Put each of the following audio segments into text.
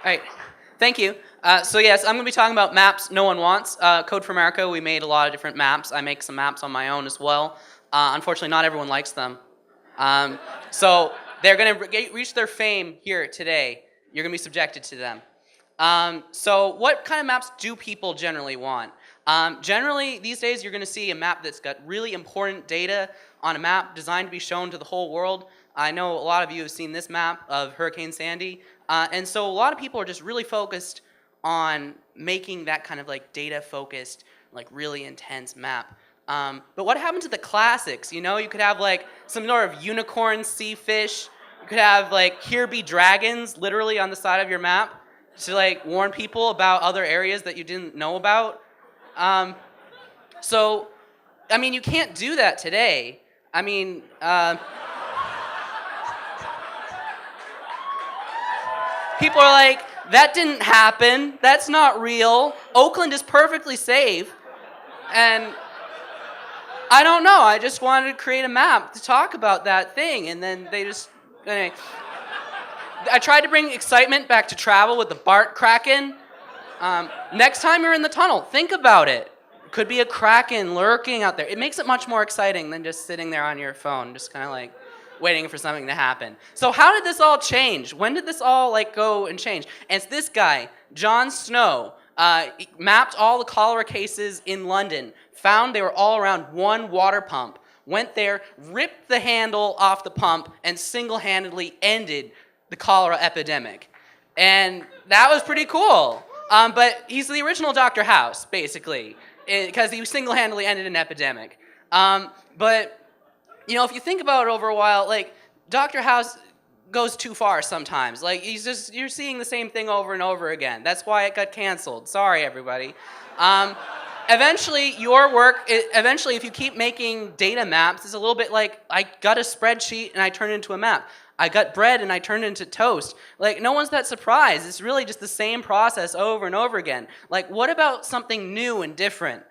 right. Thank you. So yes, I'm going to be talking about maps no one wants. Code for America, we made a lot of different maps. I make some maps on my own as well. Unfortunately, not everyone likes them. So they're going to reach their fame here today. You're going to be subjected to them. So what kind of maps do people generally want? Generally, these days, you're going to see a map that's got really important data on a map designed to be shown to the whole world. I know a lot of you have seen this map of Hurricane Sandy. And so a lot of people are just really focused on making that kind of like data-focused, like really intense map. But what happened to the classics? You know, you could have like some sort of unicorn sea fish. You could have like here be dragons literally on the side of your map to like warn people about other areas that you didn't know about. So, I mean, you can't do that today. I mean, people are like, that didn't happen. That's not real. Oakland is perfectly safe. And I don't know. I just wanted to create a map to talk about that thing. And then they just... Anyway. I tried to bring excitement back to travel with the BART Kraken. Next time you're in the tunnel, think about it. Could be a Kraken lurking out there. It makes it much more exciting than just sitting there on your phone, just kind of like waiting for something to happen. So how did this all change? When did this all like go and change? And it's this guy, John Snow, mapped all the cholera cases in London, found they were all around one water pump, went there, ripped the handle off the pump, and single-handedly ended the cholera epidemic. And that was pretty cool. But he's the original Dr. House, basically, because he single-handedly ended an epidemic. But you know, if you think about it over a while, like, Dr. House goes too far sometimes. Like, you're seeing the same thing over and over again. That's why it got canceled. Sorry, everybody. Eventually, if you keep making data maps, it's a little bit like, I got a spreadsheet and I turned it into a map. I got bread and I turned it into toast. Like, no one's that surprised. It's really just the same process over and over again. Like, what about something new and different?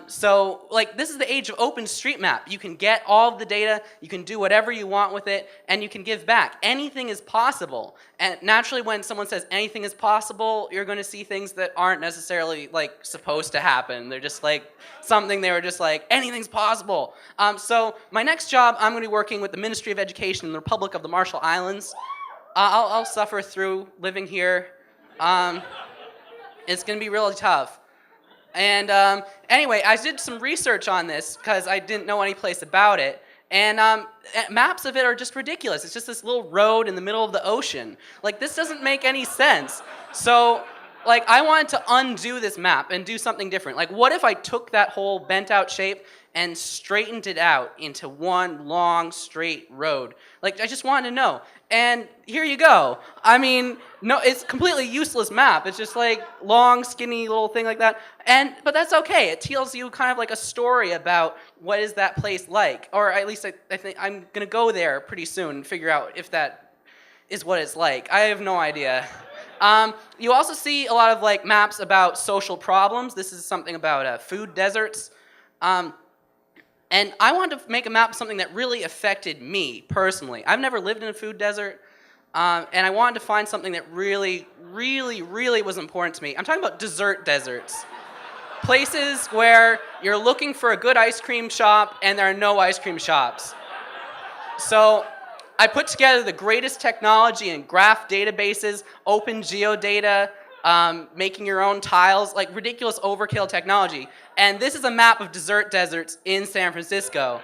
So, like, this is the age of OpenStreetMap. You can get all of the data, you can do whatever you want with it, and you can give back. Anything is possible. And naturally, when someone says anything is possible, you're going to see things that aren't necessarily, like, supposed to happen. They're just, like, something they were just like, anything's possible. So, my next job, I'm going to be working with the Ministry of Education in the Republic of the Marshall Islands. I'll suffer through living here. It's going to be really tough. And anyway, I did some research on this because I didn't know any place about it. And maps of it are just ridiculous. It's just this little road in the middle of the ocean. Like, this doesn't make any sense. So, like, I wanted to undo this map and do something different. Like, what if I took that whole bent out shape and straightened it out into one long, straight road? Like, I just wanted to know. And here you go. I mean, no, it's a completely useless map. It's just like long, skinny little thing like that. But that's okay. It tells you kind of like a story about what is that place like. Or at least I think I'm going to go there pretty soon and figure out if that is what it's like. I have no idea. You also see a lot of like maps about social problems. This is something about food deserts. And I wanted to make a map of something that really affected me personally. I've never lived in a food desert, and I wanted to find something that really, really, really was important to me. I'm talking about dessert deserts. Places where you're looking for a good ice cream shop and there are no ice cream shops. So I put together the greatest technology in graph databases, open geodata, making your own tiles, like ridiculous overkill technology. And this is a map of desert deserts in San Francisco.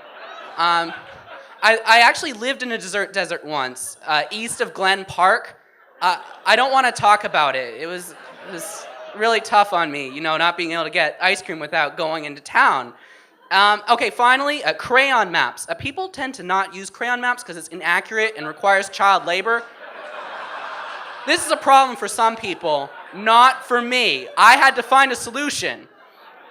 I actually lived in a desert desert once, east of Glen Park. I don't want to talk about it. It was really tough on me, you know, not being able to get ice cream without going into town. Okay, finally, crayon maps. People tend to not use crayon maps because it's inaccurate and requires child labor. This is a problem for some people, not for me. I had to find a solution.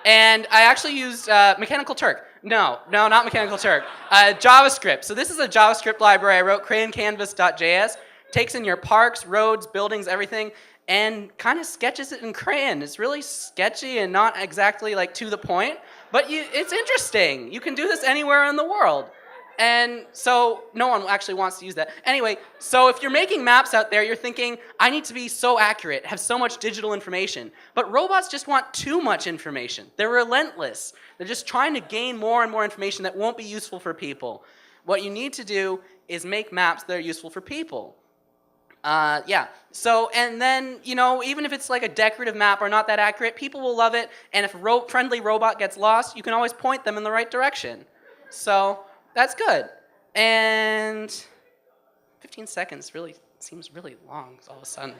And I actually used Mechanical Turk. No, not Mechanical Turk. JavaScript. So this is a JavaScript library I wrote, Crayon Canvas.js. Takes in your parks, roads, buildings, everything, and kind of sketches it in crayon. It's really sketchy and not exactly like to the point, but it's interesting. You can do this anywhere in the world. And so no one actually wants to use that. Anyway, so if you're making maps out there, you're thinking, I need to be so accurate, have so much digital information. But robots just want too much information. They're relentless. They're just trying to gain more and more information that won't be useful for people. What you need to do is make maps that are useful for people. Yeah. So, and then, you know, even if it's like a decorative map or not that accurate, people will love it. And if a friendly robot gets lost, you can always point them in the right direction. So, that's good. And 15 seconds really seems really long all of a sudden.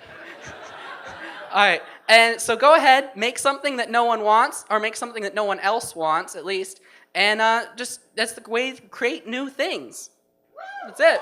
All right. And so go ahead, make something that no one wants, or make something that no one else wants, at least. And that's the way to create new things. That's it.